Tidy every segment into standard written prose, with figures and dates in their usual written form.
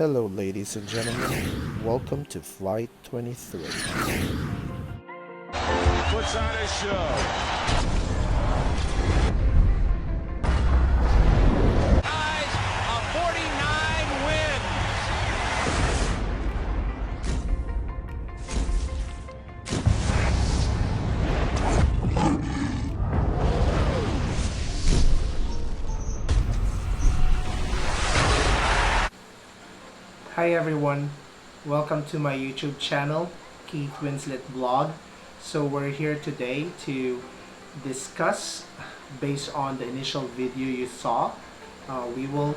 Hello, ladies and gentlemen. Welcome to Flight 23. Puts on a show. Guys, a 49 win. Hi everyone, welcome to my YouTube channel, Keith Winslet Blog. So we're here today to discuss, based on the initial video you saw, we will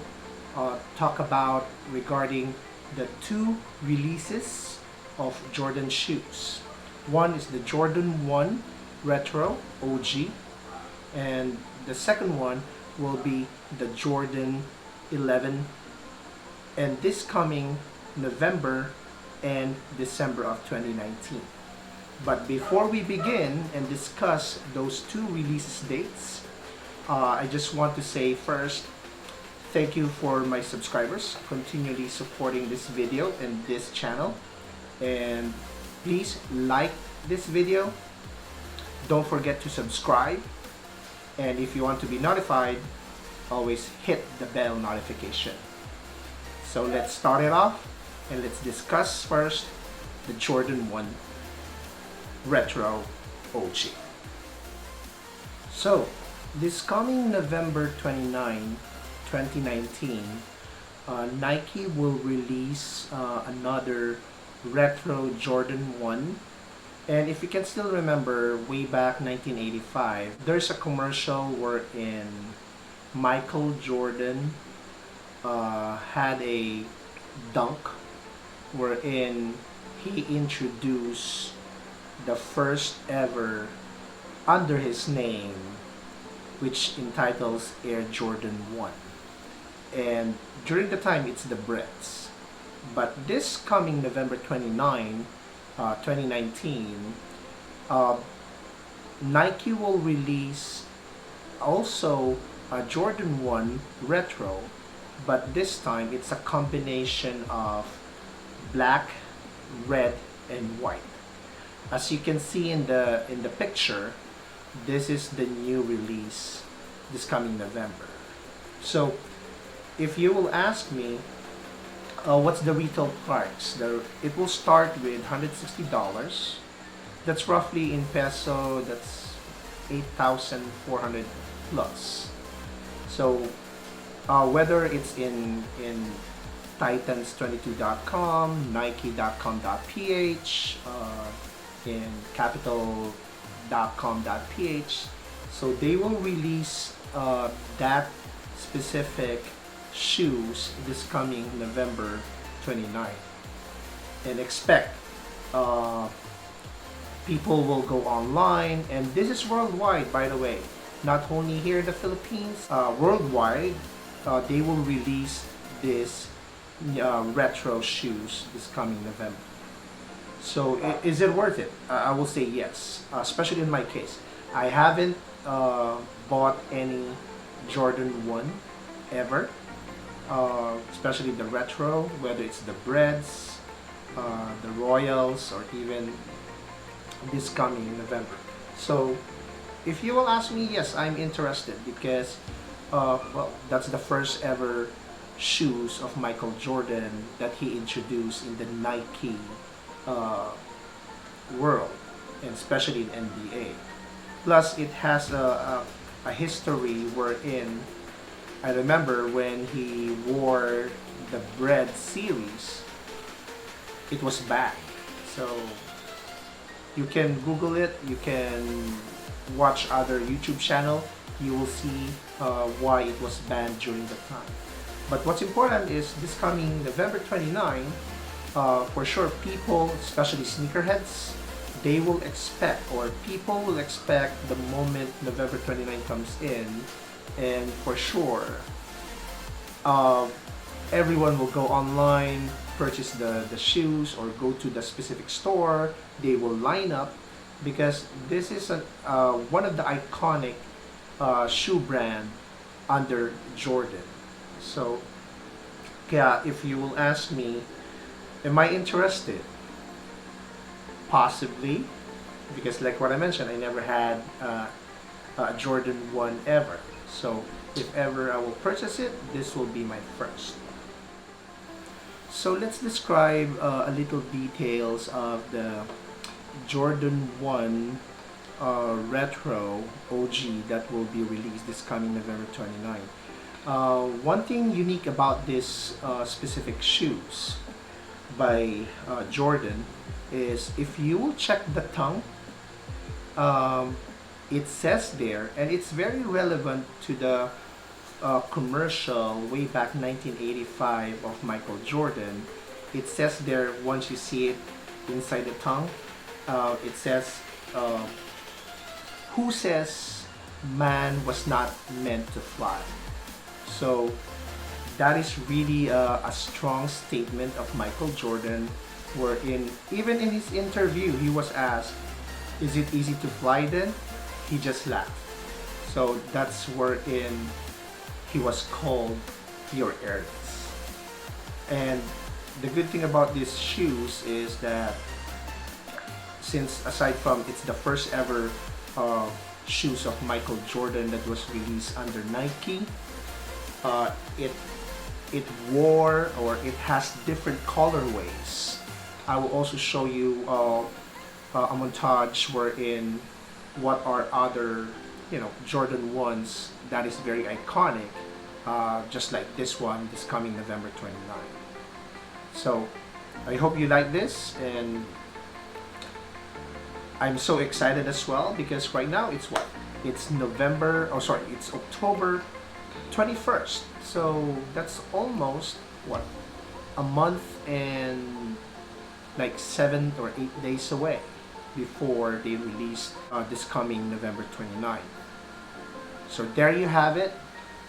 talk about regarding the two releases of Jordan shoes. One is the Jordan 1 Retro OG, and the second one will be the Jordan 11, and this coming November and December of 2019. But before we begin and discuss those two release dates, I just want to say first, thank you for my subscribers continually supporting this video and this channel. And please like this video. Don't forget to subscribe. And if you want to be notified, always hit the bell notification. So let's start it off and let's discuss first the Jordan 1 Retro OG. So this coming November 29, 2019, Nike will release another Retro Jordan 1. And if you can still remember, way back 1985, there's a commercial wherein Michael Jordan had a dunk wherein he introduced the first ever under his name, which entitles Air Jordan 1. And during the time it's the Breds. But this coming November 29, 2019, Nike will release also a Jordan 1 Retro, but this time it's a combination of black, red, and white. As you can see in the picture, this is the new release this coming November. So if you will ask me what's the retail price, it will start with $160. That's roughly in peso, that's 8,400 plus. So whether it's in titans22.com, nike.com.ph, in capital.com.ph, so they will release that specific shoes this coming November 29. And expect people will go online, and this is worldwide, by the way, not only here in the Philippines, worldwide. They will release this retro shoes this coming November. So is it worth it? I will say yes, especially in my case. I haven't bought any Jordan 1 ever, especially the retro, whether it's the Breds, the Royals, or even this coming November. So if you will ask me, yes, I'm interested because well, that's the first ever shoes of Michael Jordan that he introduced in the Nike world, and especially in NBA. Plus, it has a history wherein I remember when he wore the Bred series, it was banned. So you can Google it, you can watch other YouTube channel, you will see why it was banned during the time. But what's important is this coming November 29, for sure people, especially sneakerheads, they will expect, or people will expect, the moment November 29 comes in, and for sure everyone will go online, purchase the shoes, or go to the specific store. They will line up because this is one of the iconic shoe brand under Jordan. So Kaya if you will ask me, am I interested? Possibly, because like what I mentioned, I never had Jordan 1 ever. So if ever I will purchase it, this will be my first. So let's describe a little details of the Jordan 1 Retro OG that will be released this coming November 29. One thing unique about this specific shoes by Jordan is if you will check the tongue, it says there, and it's very relevant to the commercial way back 1985 of Michael Jordan. It says there, once you see it inside the tongue, it says, who says man was not meant to fly? So that is really a strong statement of Michael Jordan, wherein even in his interview he was asked, is it easy to fly then? He just laughed. So that's wherein he was called You're Airless. And the good thing about these shoes is that since aside from it's the first ever shoes of Michael Jordan that was released under Nike, it wore, or it has different colorways. I will also show you a montage wherein what are other, Jordan 1s that is very iconic, just like this one, this coming November 29. So I hope you like this, and I'm so excited as well because right now it's what? It's it's October 21st. So that's almost what? A month and like 7 or 8 days away before they release this coming November 29. So there you have it.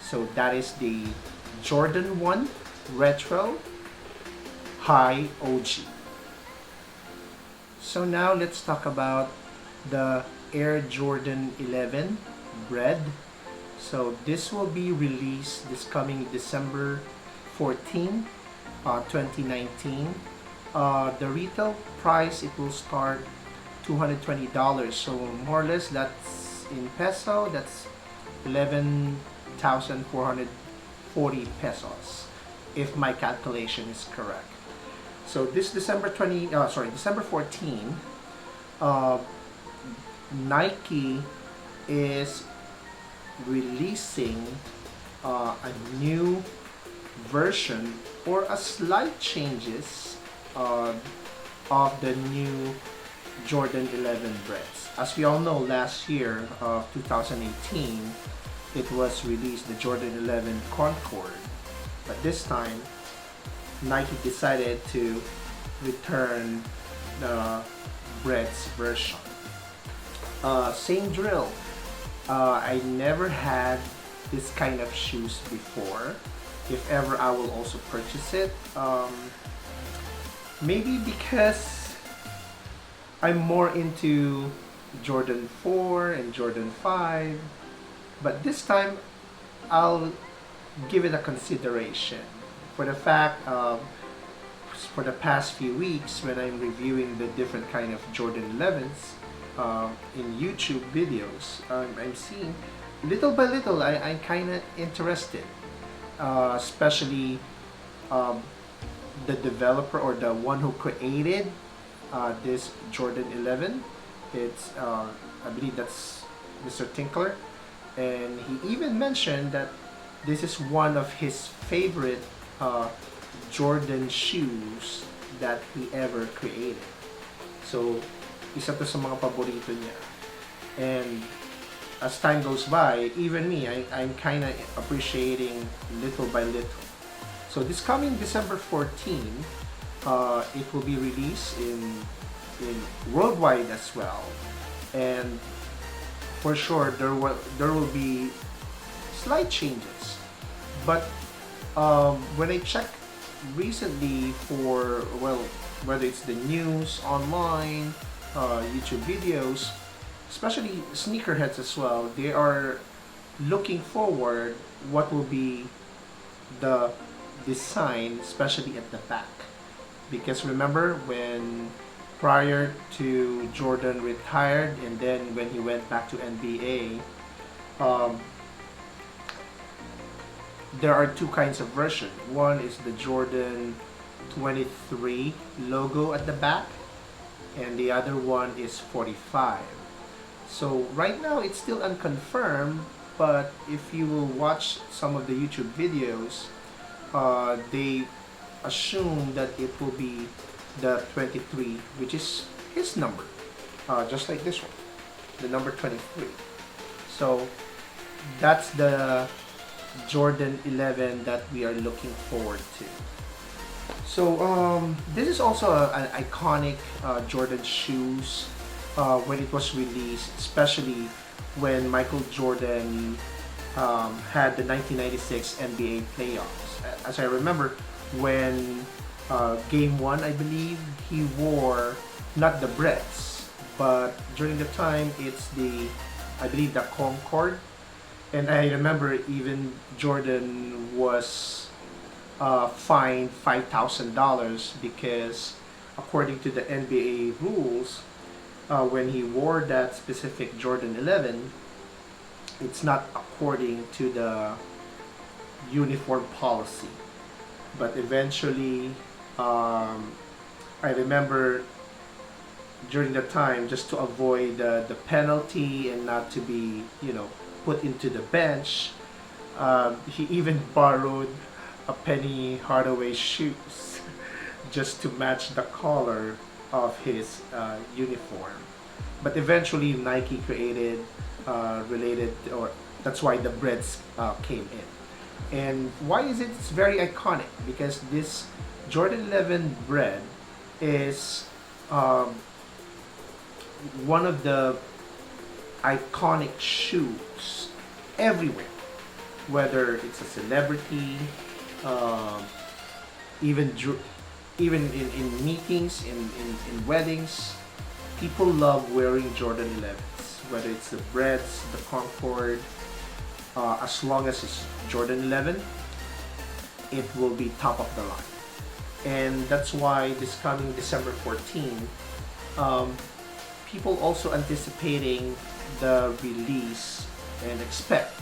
So that is the Jordan 1 Retro High OG. So now let's talk about the Air Jordan 11 Bred. So this will be released this coming December 14, 2019. The retail price, it will start $220. So more or less that's in peso, that's 11,440 pesos if my calculation is correct. So this December 14, Nike is releasing a new version or a slight changes of the new Jordan 11 Breds. As we all know, last year of 2018, it was released the Jordan 11 Concord, but this time Nike decided to return the Bred's version. Same drill. I never had this kind of shoes before. If ever I will also purchase it. Maybe because I'm more into Jordan 4 and Jordan 5. But this time, I'll give it a consideration. For the fact, for the past few weeks, when I'm reviewing the different kind of Jordan 11s in YouTube videos, I'm seeing little by little, I'm kind of interested. Especially the developer or the one who created this Jordan 11. It's I believe that's Mr. Tinkler, and he even mentioned that this is one of his favorite Jordan shoes that he ever created. So isa to sa mga paborito niya. And as time goes by, even me, I'm kind of appreciating little by little. So this coming December 14, it will be released in worldwide as well, and for sure there will be slight changes. But when I checked recently for, well, whether it's the news online, YouTube videos, especially sneakerheads as well, they are looking forward what will be the design, especially at the back. Because remember when prior to Jordan retired and then when he went back to NBA, there are two kinds of version. One is the Jordan 23 logo at the back, and the other one is 45. So right now it's still unconfirmed, but if you will watch some of the YouTube videos, they assume that it will be the 23, which is his number, just like this one, the number 23. So that's the Jordan 11 that we are looking forward to. So this is also an iconic Jordan shoes when it was released, especially when Michael Jordan had the 1996 NBA playoffs. As I remember, when game 1, I believe, he wore not the Breds, but during the time it's the, I believe, the Concord. And I remember even Jordan was fined $5,000 because according to the NBA rules, when he wore that specific Jordan 11, it's not according to the uniform policy. But eventually, I remember during the time, just to avoid the penalty and not to be, put into the bench, he even borrowed a Penny Hardaway shoes just to match the color of his uniform. But eventually Nike created related, or that's why the Breds came in. And why is it? It's very iconic because this Jordan 11 Bred is one of the iconic shoes everywhere, whether it's a celebrity, even in meetings, in weddings, people love wearing Jordan 11s, whether it's the Breds, the Concord, as long as it's Jordan 11, it will be top of the line. And that's why this coming December 14, people also anticipating the release and expect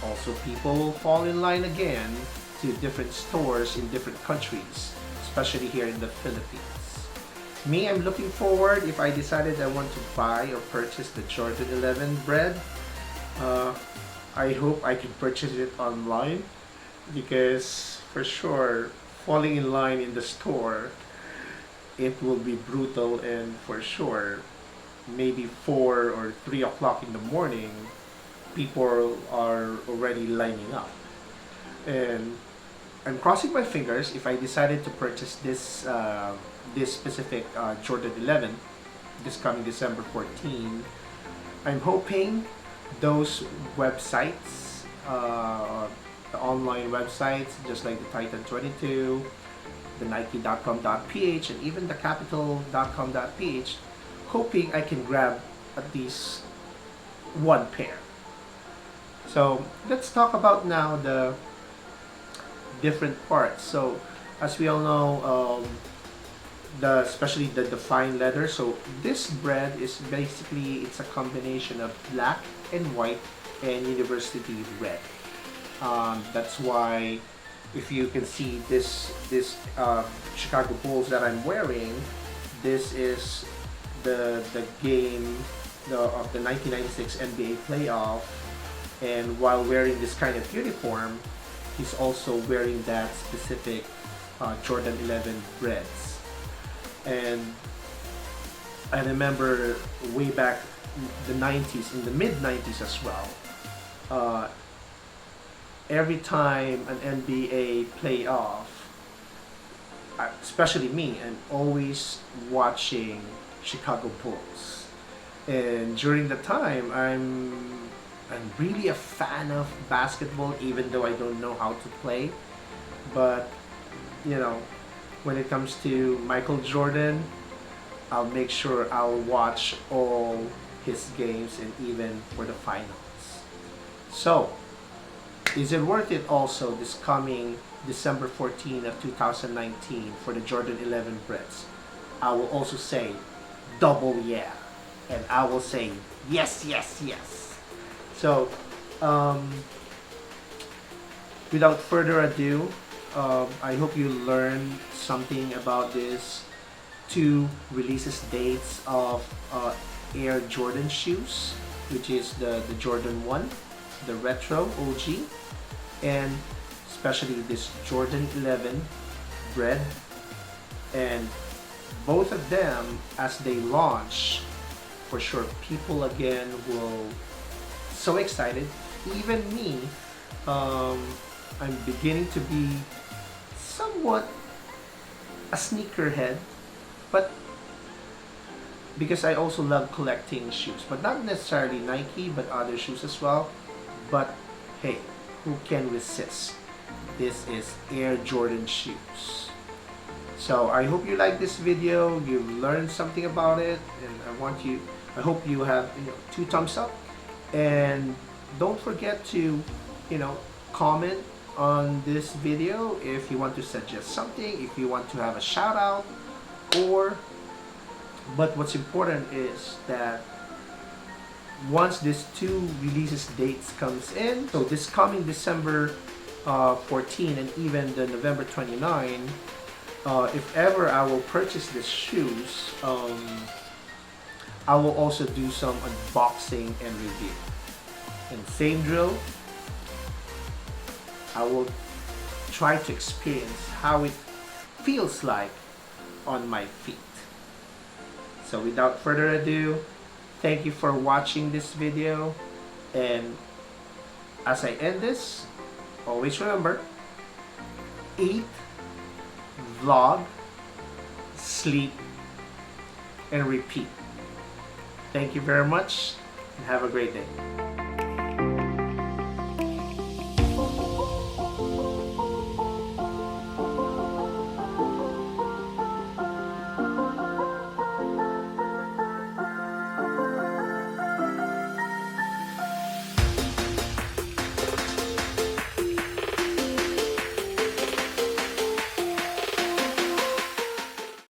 also people will fall in line again to different stores in different countries, especially here in the Philippines. Me, I'm looking forward if I decided I want to buy or purchase the Jordan 11 Bred. I hope I can purchase it online because for sure falling in line in the store, it will be brutal, and for sure maybe 4 or 3 o'clock in the morning people are already lining up. And I'm crossing my fingers if I decided to purchase this this specific Jordan 11 this coming December 14. I'm hoping those websites, the online websites, just like the Titan 22, the Nike.com.ph, and even the Capital.com.ph, hoping I can grab at least one pair. So let's talk about now the different parts. So as we all know, especially the Defiant leather. So this Bred is basically, it's a combination of black and white and university red. That's why if you can see this Chicago Bulls that I'm wearing, this is the game of the 1996 NBA playoff, and while wearing this kind of uniform, he's also wearing that specific Jordan 11 Breds. And I remember way back the 90s, in the mid 90s as well, every time an NBA playoff, especially me, I'm always watching Chicago Bulls. And during the time, I'm really a fan of basketball, even though I don't know how to play. But when it comes to Michael Jordan, I'll make sure I'll watch all his games and even for the finals. So, is it worth it also this coming December 14 of 2019 for the Jordan 11 Breds, I will also say double yeah, and I will say yes, yes, yes. So without further ado, I hope you learned something about this two releases dates of Air Jordan shoes, which is the Jordan 1, the retro OG, and especially this Jordan 11 Bred. And both of them, as they launch, for sure people again will so excited. Even me, I'm beginning to be somewhat a sneakerhead, but because I also love collecting shoes, but not necessarily Nike, but other shoes as well. But hey, who can resist? This is Air Jordan shoes. So I hope you like this video, you learned something about it, and I hope you have 2 thumbs up, and don't forget to comment on this video if you want to suggest something, if you want to have a shout out, but what's important is that once this 2 releases dates comes in, so this coming December 14 and even the November 29, if ever I will purchase these shoes, I will also do some unboxing and review. And same drill, I will try to experience how it feels like on my feet. So without further ado, thank you for watching this video, and as I end this, always remember, eat, vlog, sleep, and repeat. Thank you very much, and have a great day.